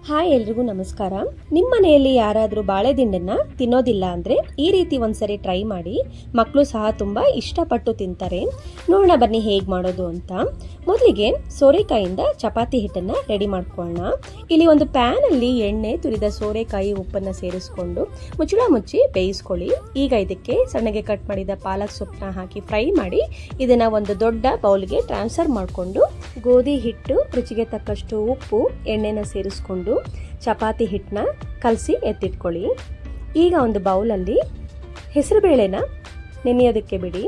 Hi ಎಲ್ರಿಗೂ ನಮಸ್ಕಾರ. ನಿಮ್ಮ ಮನೆಯಲ್ಲಿ ಯಾರಾದರೂ ಬಾಳೆದಿಂಡನ್ನ ತಿನ್ನೋದಿಲ್ಲ ಅಂದರೆ ಈ ರೀತಿ ಒಂದ್ಸರಿ ಟ್ರೈ ಮಾಡಿ. ಮಕ್ಕಳು ಸಹ ತುಂಬ ಇಷ್ಟಪಟ್ಟು ತಿಂತಾರೆ. ನೋಡೋಣ ಬನ್ನಿ ಹೇಗೆ ಮಾಡೋದು ಅಂತ. ಮೊದಲಿಗೆ ಸೋರೆಕಾಯಿಂದ ಚಪಾತಿ ಹಿಟ್ಟನ್ನು ರೆಡಿ ಮಾಡ್ಕೊಳ್ಳೋಣ. ಇಲ್ಲಿ ಒಂದು ಪ್ಯಾನಲ್ಲಿ ಎಣ್ಣೆ, ತುರಿದ ಸೋರೆಕಾಯಿ, ಉಪ್ಪನ್ನು ಸೇರಿಸ್ಕೊಂಡು ಮುಚ್ಚಳ ಮುಚ್ಚಿ ಬೇಯಿಸ್ಕೊಳ್ಳಿ. ಈಗ ಇದಕ್ಕೆ ಸಣ್ಣಗೆ ಕಟ್ ಮಾಡಿದ ಪಾಲಕ್ ಸೊಪ್ಪನ್ನ ಹಾಕಿ ಫ್ರೈ ಮಾಡಿ ಇದನ್ನು ಒಂದು ದೊಡ್ಡ ಬೌಲ್ಗೆ ಟ್ರಾನ್ಸ್ಫರ್ ಮಾಡಿಕೊಂಡು ಗೋಧಿ ಹಿಟ್ಟು, ರುಚಿಗೆ ತಕ್ಕಷ್ಟು ಉಪ್ಪು, ಎಣ್ಣೆನ ಸೇರಿಸ್ಕೊಂಡು ಚಪಾತಿ ಹಿಟ್ಟನ್ನ ಕಲಸಿ ಎತ್ತಿಟ್ಕೊಳ್ಳಿ. ಈಗ ಒಂದು ಬೌಲಲ್ಲಿ ಹೆಸರುಬೇಳೆನ ನೆನೆಯೋದಕ್ಕೆ ಬಿಡಿ.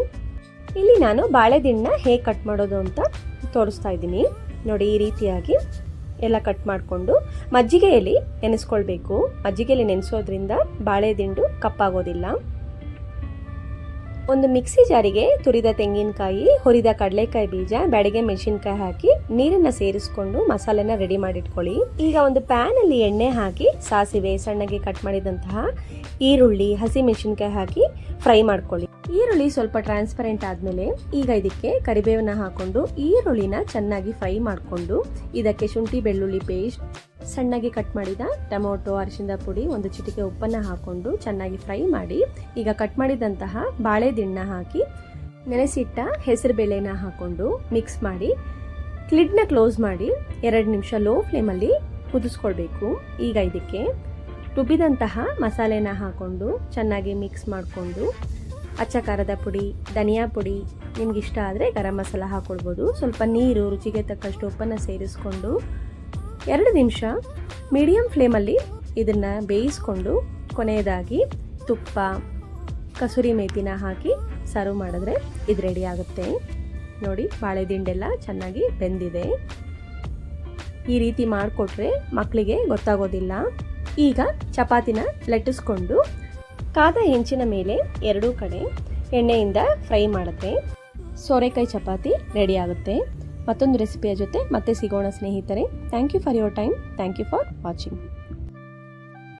ಇಲ್ಲಿ ನಾನು ಬಾಳೆದಿಂಡನ್ನ ಹೇಗೆ ಕಟ್ ಮಾಡೋದು ಅಂತ ತೋರಿಸ್ತಾ ಇದ್ದೀನಿ. ನೋಡಿ, ಈ ರೀತಿಯಾಗಿ ಎಲ್ಲ ಕಟ್ ಮಾಡಿಕೊಂಡು ಮಜ್ಜಿಗೆಯಲ್ಲಿ ನೆನೆಸ್ಕೊಳ್ಬೇಕು. ಮಜ್ಜಿಗೆಯಲ್ಲಿ ನೆನೆಸೋದ್ರಿಂದ ಬಾಳೆದಿಂಡು ಕಪ್ಪಾಗೋದಿಲ್ಲ. ಒಂದು ಮಿಕ್ಸಿ ಜಾರಿಗೆ ತುರಿದ ತೆಂಗಿನಕಾಯಿ, ಹುರಿದ ಕಡಲೆಕಾಯಿ ಬೀಜ, ಬ್ಯಾಡಿಗೆ ಮೆಣಸಿನಕಾಯಿ ಹಾಕಿ ನೀರನ್ನು ಸೇರಿಸ್ಕೊಂಡು ಮಸಾಲೆನ ರೆಡಿ ಮಾಡಿಟ್ಕೊಳ್ಳಿ. ಈಗ ಒಂದು ಪ್ಯಾನಲ್ಲಿ ಎಣ್ಣೆ ಹಾಕಿ ಸಾಸಿವೆ, ಸಣ್ಣಗೆ ಕಟ್ ಮಾಡಿದಂತಹ ಈರುಳ್ಳಿ, ಹಸಿ ಮೆಣಸಿನಕಾಯಿ ಹಾಕಿ ಫ್ರೈ ಮಾಡ್ಕೊಳ್ಳಿ. ಈರುಳ್ಳಿ ಸ್ವಲ್ಪ ಟ್ರಾನ್ಸ್ಪರೆಂಟ್ ಆದಮೇಲೆ ಈಗ ಇದಕ್ಕೆ ಕರಿಬೇವನ್ನ ಹಾಕೊಂಡು ಈರುಳ್ಳಿನ ಚೆನ್ನಾಗಿ ಫ್ರೈ ಮಾಡಿಕೊಂಡು ಇದಕ್ಕೆ ಶುಂಠಿ ಬೆಳ್ಳುಳ್ಳಿ ಪೇಸ್ಟ್, ಸಣ್ಣಗೆ ಕಟ್ ಮಾಡಿದ ಟೊಮೊಟೊ, ಅರಿಶಿಣದ ಪುಡಿ, ಒಂದು ಚಿಟಿಕೆ ಉಪ್ಪನ್ನು ಹಾಕೊಂಡು ಚೆನ್ನಾಗಿ ಫ್ರೈ ಮಾಡಿ ಈಗ ಕಟ್ ಮಾಡಿದಂತಹ ಬಾಳೆದಿಂಡನ್ನ ಹಾಕಿ ನೆನೆಸಿಟ್ಟ ಹೆಸರು ಬೇಳೆನ ಹಾಕೊಂಡು ಮಿಕ್ಸ್ ಮಾಡಿ ಲಿಡ್ನ ಕ್ಲೋಸ್ ಮಾಡಿ 2 ನಿಮಿಷ ಲೋ ಫ್ಲೇಮಲ್ಲಿ ಕುದಿಸ್ಕೊಳ್ಬೇಕು. ಈಗ ಇದಕ್ಕೆ ರುಬ್ಬಿದಂತಹ ಮಸಾಲೆನ ಹಾಕೊಂಡು ಚೆನ್ನಾಗಿ ಮಿಕ್ಸ್ ಮಾಡಿಕೊಂಡು ಅಚ್ಚ ಖಾರದ ಪುಡಿ, ಧನಿಯಾ ಪುಡಿ, ನಿಮ್ಗಿಷ್ಟ ಆದರೆ ಗರಂ ಮಸಾಲ ಹಾಕ್ಕೊಳ್ಬೋದು, ಸ್ವಲ್ಪ ನೀರು, ರುಚಿಗೆ ತಕ್ಕಷ್ಟು ಉಪ್ಪನ್ನು ಸೇರಿಸ್ಕೊಂಡು 2 ನಿಮಿಷ ಮೀಡಿಯಂ ಫ್ಲೇಮಲ್ಲಿ ಇದನ್ನು ಬೇಯಿಸ್ಕೊಂಡು ಕೊನೆಯದಾಗಿ ತುಪ್ಪ, ಕಸೂರಿ ಮೇಥಿನ ಹಾಕಿ ಸರ್ವ್ ಮಾಡಿದ್ರೆ ಇದು ರೆಡಿ ಆಗುತ್ತೆ. ನೋಡಿ, ಬಾಳೆದಿಂಡೆಲ್ಲ ಚೆನ್ನಾಗಿ ಬೆಂದಿದೆ. ಈ ರೀತಿ ಮಾಡಿಕೊಟ್ರೆ ಮಕ್ಕಳಿಗೆ ಗೊತ್ತಾಗೋದಿಲ್ಲ. ಈಗ ಚಪಾತಿನ ಲಟ್ಟಿಸ್ಕೊಂಡು ಕಾದ ಹೆಂಚಿನ ಮೇಲೆ 2 ಕಡೆ ಎಣ್ಣೆಯಿಂದ ಫ್ರೈ ಮಾಡಿದ್ರೆ ಸೋರೆಕಾಯಿ ಚಪಾತಿ ರೆಡಿ ಆಗುತ್ತೆ. ಮತ್ತೊಂದು ರೆಸಿಪಿಯ ಜೊತೆ ಮತ್ತೆ ಸಿಗೋಣ ಸ್ನೇಹಿತರೆ. Thank you for your time. Thank you for watching.